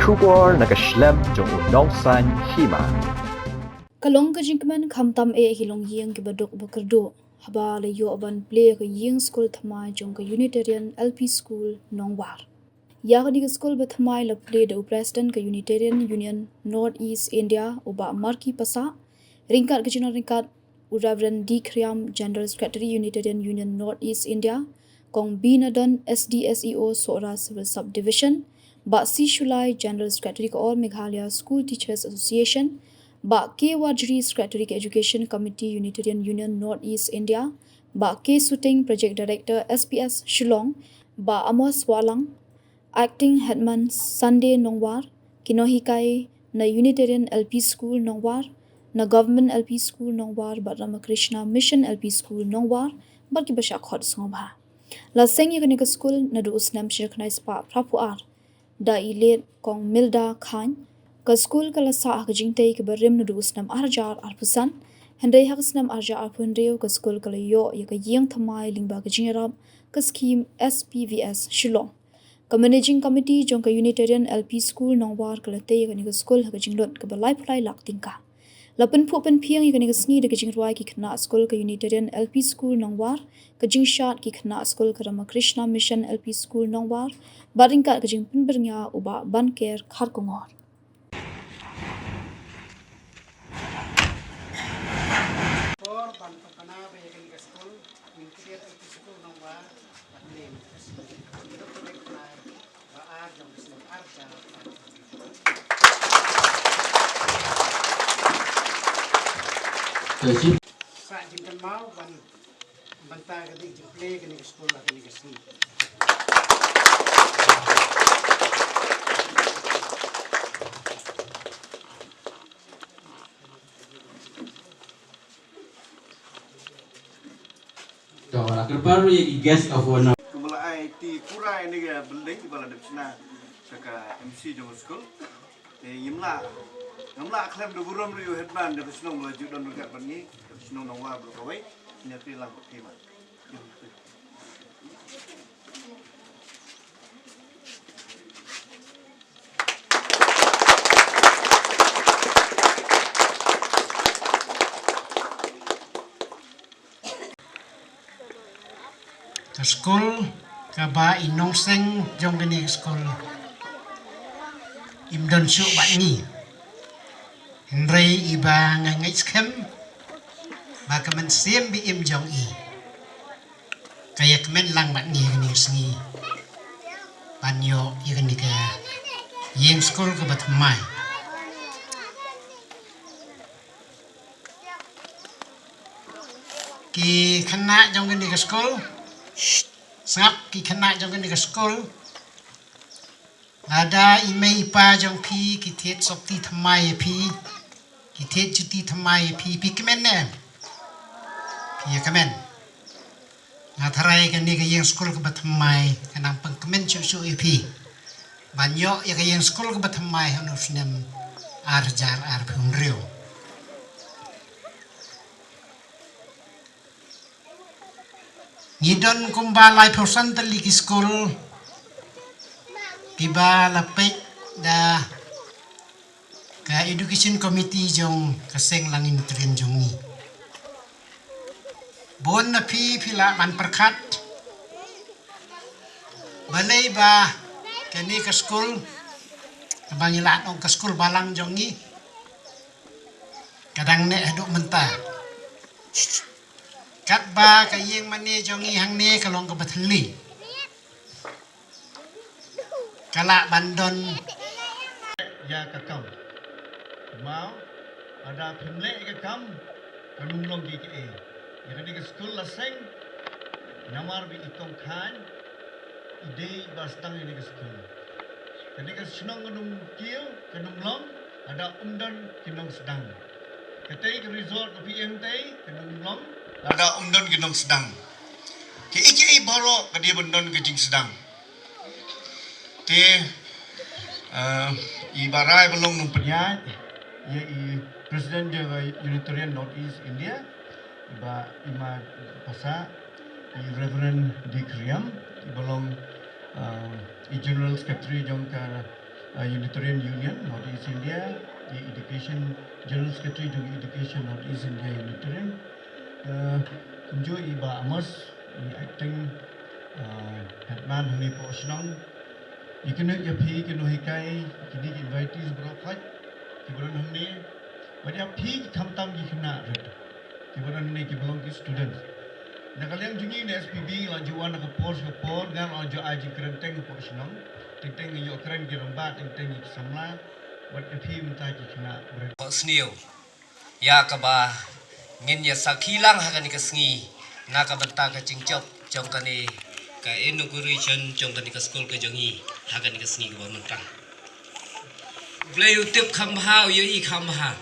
Shubor nakaslem jong unongsan hima. Kalong ka jinkman khamtam e hilong yeng ke badok bakardo haba le yo aban play ka yeng school thama jong ka Unitarian LP school Nongwar. Ya ka diga school bathmai la play the president ka Unitarian Union North East India uba marki pasa ringkat ka jino ringkat Reverend D. Kriam General Secretary Unitarian Union North East India kong Binadon SDSEO Sora Civil Subdivision ba C. Shulai General Secretary ka All Meghalaya School Teachers Association ba K. Wajri Secretary ka Education Committee Unitarian Union North East India ba K. Suting Project Director SPS Shillong ba Amos Walang Acting Headman Sunday Nongwar kinohikai na Unitarian LP School Nongwar na Government LP School Nongwar ba Ramakrishna Mission LP School Nongwar ba ki basha khod sngobha la seng ye ka school na du usnam shirknai spa prapu ar da ilet kong Milda Khan ka school ka la sa ka jingtei ka barim na du usnam arjar arpusan hendai ha usnam arjar arpunreu ka school ka la yo ye ka yeng thamai lingba ka jingrab ka scheme SPVS Shillong ka managing committee jong ka Unitarian LP School Nongwar ka late ka ni ka school ha ka jinglot ka balai phlai lak tingka lapan phu pan phiang ka ni ka sngi de ka jingruai ki khna school ka Unitarian LP School Nongwar ka jingshat ki khna school ka Ramakrishna Mission LP School Nongwar baring ka jing pinbernya uba banker khar kongor Sa jimkan mau banta kadi play kani school kani kasi. Tora kerparu ye guest of honor. Kumala ai ti pura ini ga building di bala depsna saka MC jong school. Yimla akhlem do buram ru headman de snong la judon ru kat bani snong nong wa bro kawai nya ti lang kima. Ka school ka ba inong seng jong kani school. Imdon su ba ni. Henry iba ngangai skem ba kaman sim bi im jong i. Kaya kemen lang ba ni kani sngi. Panyo ikani ka yeng school ka bat mai. Ki khana jong kani ka school. Sangap ki khana jong kani ka school. Ada email pa jong pi ki thet sokti thamai pi ki thet juti thamai pi kemen ne pi kemen na tharai ka ni ka yeng school ka bathamai kanang pang kemen chu chu pi banyo ya ka yeng school ka bathamai hanu snem arjar ar phunreu ngidon kumbalai phosan tali ki school Kiba lapik da ka education committee jong kaseng langin trin jong ni. Bon na pila man perkat. Balay ba kani ka school kabangilaan ong ka school balang jong ni. Kadang ne aduk menta. Kat ba kayeng mani jong ni hang ne kalong ka bathli. Kala bandon Ya kakam. Mau ada pemle kakam kanung long ki ke. Ya kani ke school la seng namar bi itong khan ide bastang ini ke school. Kani ke senong kanung kiu kanung long ada umdan kinong sedang. Ketai ke resort bi entai kanung long ada umdan kinong sedang. Ki iki baro kadi bandon ke jing sedang. Te ibarai belum numpenya ye President Unitarian North East India iba ima pasa Reverend D. Kriam belum General Secretary jong ka Unitarian Union North East India, the Education General Secretary to Education North East India Unitarian. Kunjo iba Amos, acting headman hani Poshnong. Ikunu yapi kinu hikai kini invitees brokat kiburan hani. Badi api tam ikuna red. Kiburan hani kibelong ki students. Nakaliang jungi ni SPB lanjuan nak pos ngan lanju aji kerenteng Poshnong. Tentang yo keren girombat tentang samla buat api minta ikuna red. Sniu ya kaba ngin ya sakilang hakani kasngi nakabenta ka cingcop jongkani ka inauguration jongkani ka school ka jongi hakani kasngi ka mentang blay utip khamha yo I khamha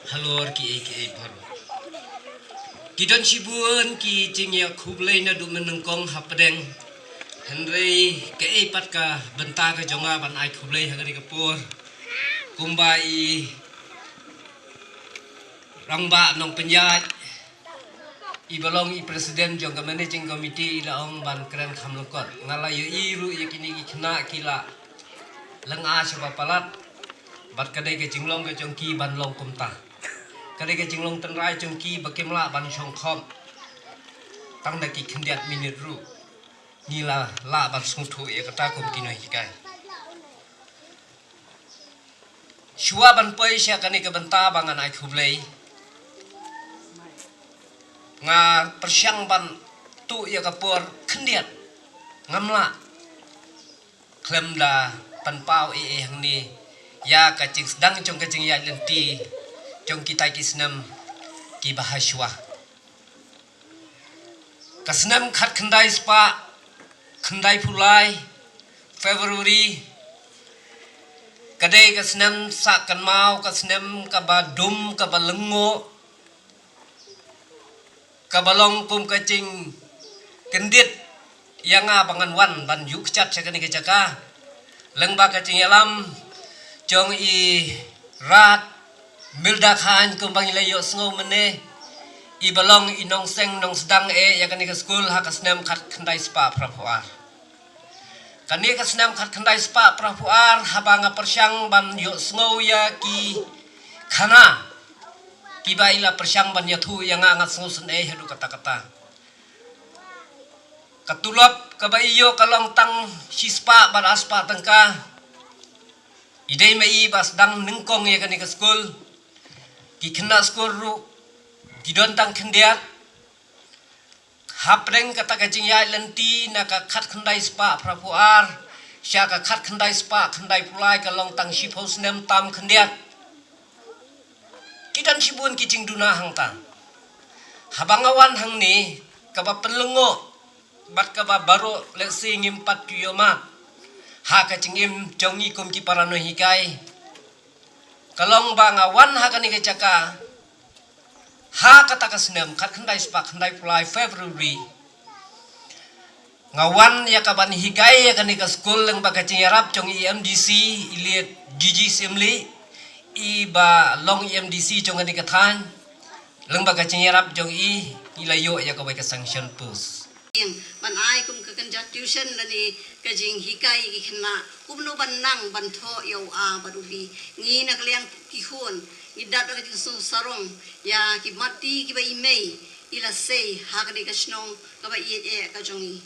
halor ki ek bhar kidon sibuan ki cingya khublay na du menengkong hapadeng henry ka pat ka benta ka jonga ban ai khublay hakani ka por kumbai rangba nong penjat ibalong I presiden jong ka managing committee ilaong ban keren khamlukot ngala yo iru yakini ikna kila lenga saba palat bat kadai ke jinglong ke jongki ban long kumta kadai ke jinglong tenrai jongki bakimla ban songkhom tang daki khendiat minit ru nila la ban sungthu ya kata kum kinoi hikai shua ban poi sya kani ke benta bangan ai khublei nga persyang ban tu ya kapur khendiat ngamla klem da panpau hang ni ya ka cing sedang jong ka cing ya lenti jong kita ki senam ki bahaswa ka senam khat khandai spa khandai pulai February kadai ka senam sa kan mau ka senam ka badum ka balengo kabalong kum kacing kendit yang bangan wan ban yuk cat sakani kecaka lengba kacing yalam jong I rat milda khan kum bang ilayo sngo mene I balong inong seng nong sedang ya kani ke school ha kasnem khat khandai spa prapuar kani kasnem khat khandai spa prapuar habanga persyang ban yo sngo ya ki khana kiba ila persyang ban yathu yang angat sengusun hadu kata-kata katulap kabaiyo kalong tang sispa ban aspa tengka idei mai bas dang nengkong ya kani ke school ki kena school ru kidon tang khendiat hapreng kata kajing ya lenti naka khat khandai spa prapuar sya ka khat khandai spa khandai pulai kalong tang sipos nem tam khendiat kidan sibun kicing duna hang tang habangawan hang ni kaba pelengo bat kaba baro lesi ngimpat tuyomat ha kacing im jongi kum ki parano hikai kalong bangawan ha kani kecaka ha kata kasnem kat khandai spa khandai pulai February ngawan ya kaban hikai ya kani ka school leng bakacing yarap jong EMDC ilit Gigi Simli iba long EMDC jong ani kathan leng baga chingyarap jong ilayo ya ka ka sanction post ban ai kum ka kan tuition lani ka jing hikai ki khna kum no ban nang ban tho yo a barubi ngi na kliang ki khon idat ka jing so sarong ya ki mati ki ba imei ila sei ha ka snong ka ba ka jongi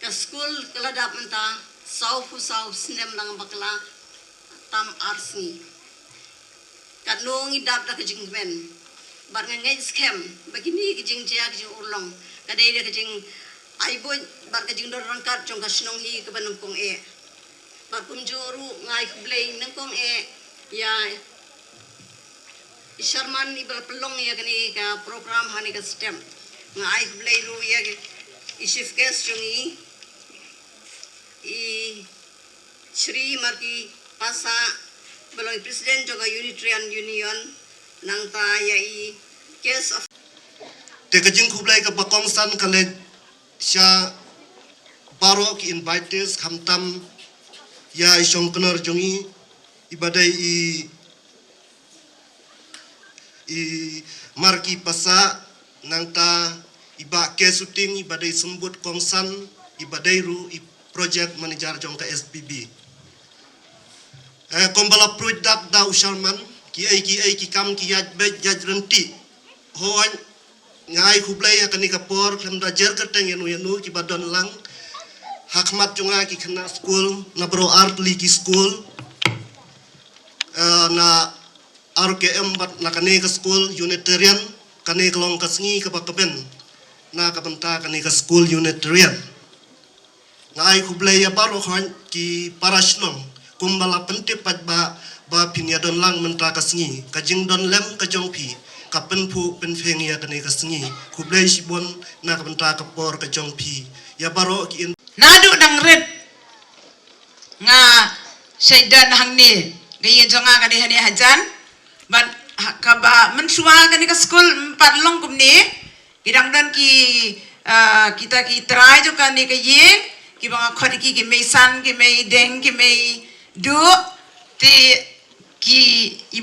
ka school kala dap menta sau fu sau sinem lang bakla tam arsi kanong idap da kajing ben bar ngai scam bagini kajing jia kajing ulong kadai da kajing aibo bar kajing dor rangkat jong kasnong hi ke banungkong bar kumjuru ngai kblei nangkong ya Sharman ibal pelong ya kani ka program hani ka stem ngai kblei ru ya chief guest jongi Shri Marki Pasa Baloi Presiden juga Unitarian Union nang ta ya case of te kajing kublai ka bakongsan kale sya baro ki invites khamtam ya isong kenor jongi ibadai i marki pasa nang ta iba ke shooting ibadai sembut kongsan ibadai ru i project manager jong ka SPB Kombala produk da ushalman ki ai ki kam ki yaj be jaj renti hoan ngai kublai akan ni kapor klem da jer kerteng yenu ki badon lang hakmat junga ki kena school na bro art ligi school na RKM bat na kane ke school Unitarian kane kelong kasngi ke bakaben na kabenta kane ke school Unitarian ngai kublai ya baro hoan ki parashnong kumbala pentip pat ba pinya don lang mentra kasngi kajing don lem kajong pi kapen pu pen feng ya kane kasngi kublai sibon na kabenta kapor kajong pi ya baro ki nadu dang red nga syaidan hangni gaya jonga kani hani hajan ban kaba mensua kani ke school empat long kumni kidang dan ki kita ki try jo kani ke yeng ki bang khodi ki mei san ki mei deng ki mei du ti ki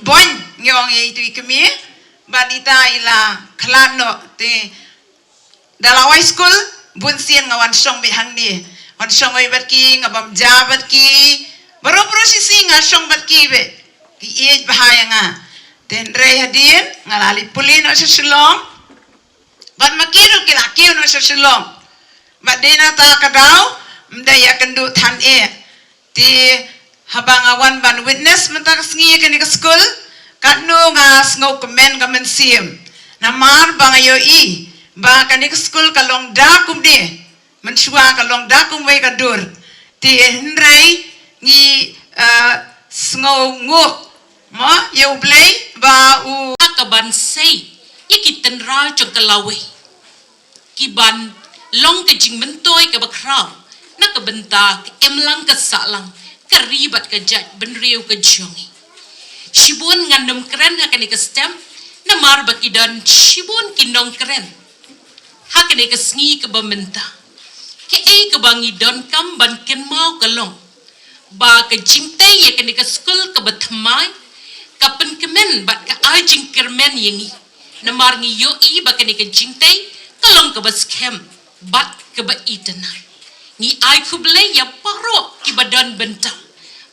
ibon nyong ye itu ikmi banita ila khlano te dalawai school bun sien ngawan song be hangni wan song oi barki ngabam jabat ki baro prosesi nga song barki be ki ej bahaya nga ten re hadin ngalali pulin o sesulong ban makiru kilakiu no sesulong badena ta kadau mdaya kendu than e ti habang awan ban witness mentak sngi ke ni ke school katno nga sngo komen kamen sim namar bang ayo I ba kani ke school kalong da kum de mensua kalong da kum we kadur ti hendrai ni sngo ngo mo yo play ba u ka ban sei ikiten ra chong kalawe ki ban long ke jing mentoy ke bakrau na ka benta ke emlang ka salang karibat ka jaj benriu ka jongi shibun ngandam keren hakani ka stem na mar bakidan shibun kindong keren hakani ka sngi ka bamenta ke ei ka bangi don kam ban ken mau kalong ba ka jingte ye kani ka skul ka batmai ka pen kemen bat ka ajing kermen yengi na mar ngi yo I ba kani ka jingte kalong ka baskem bat ka ba itanai ni ai kuble ya paro ki badan benta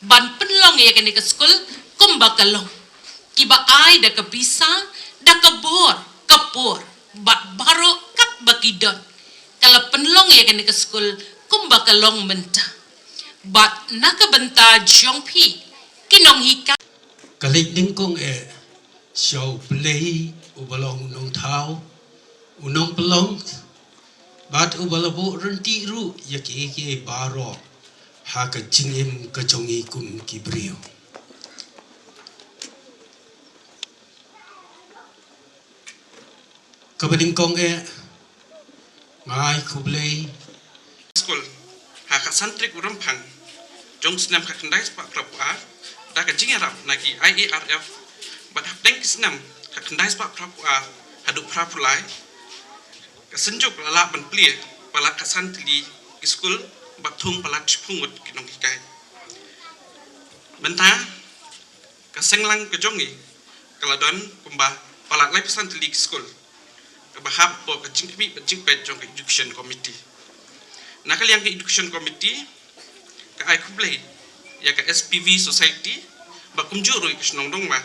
ban penlong ya kani ke skul kumba kalong ki ba ai da ka bisa da ka bor kapor bat baro kat bakidon kala penlong ya kani ke skul kumba kalong benta bat naka benta jongpi kinong hika kalik dingkong show play ubalong nong tau unong pelong bat ubalabu renti ru yaki baro ha ka jingim ka jongi kum kibrio kabening kong ngai kublei school ha ka santrik uram phang jong snam ka khandai spa krap a da ka jingarap nagi IARF bat hap deng snam ka khandai spa krap a hadu prapulai kesenjuk lala ban plie pala kasan tili school batung pala pungut kinong kikai benta kasenglang kejongi kaladon kumba pala lai pesan tili school kabahap po kajing kami kajing pet jong education committee nakal yang ke education committee ka ai kublai ya ka SPV society bakum juru kisnong dong ma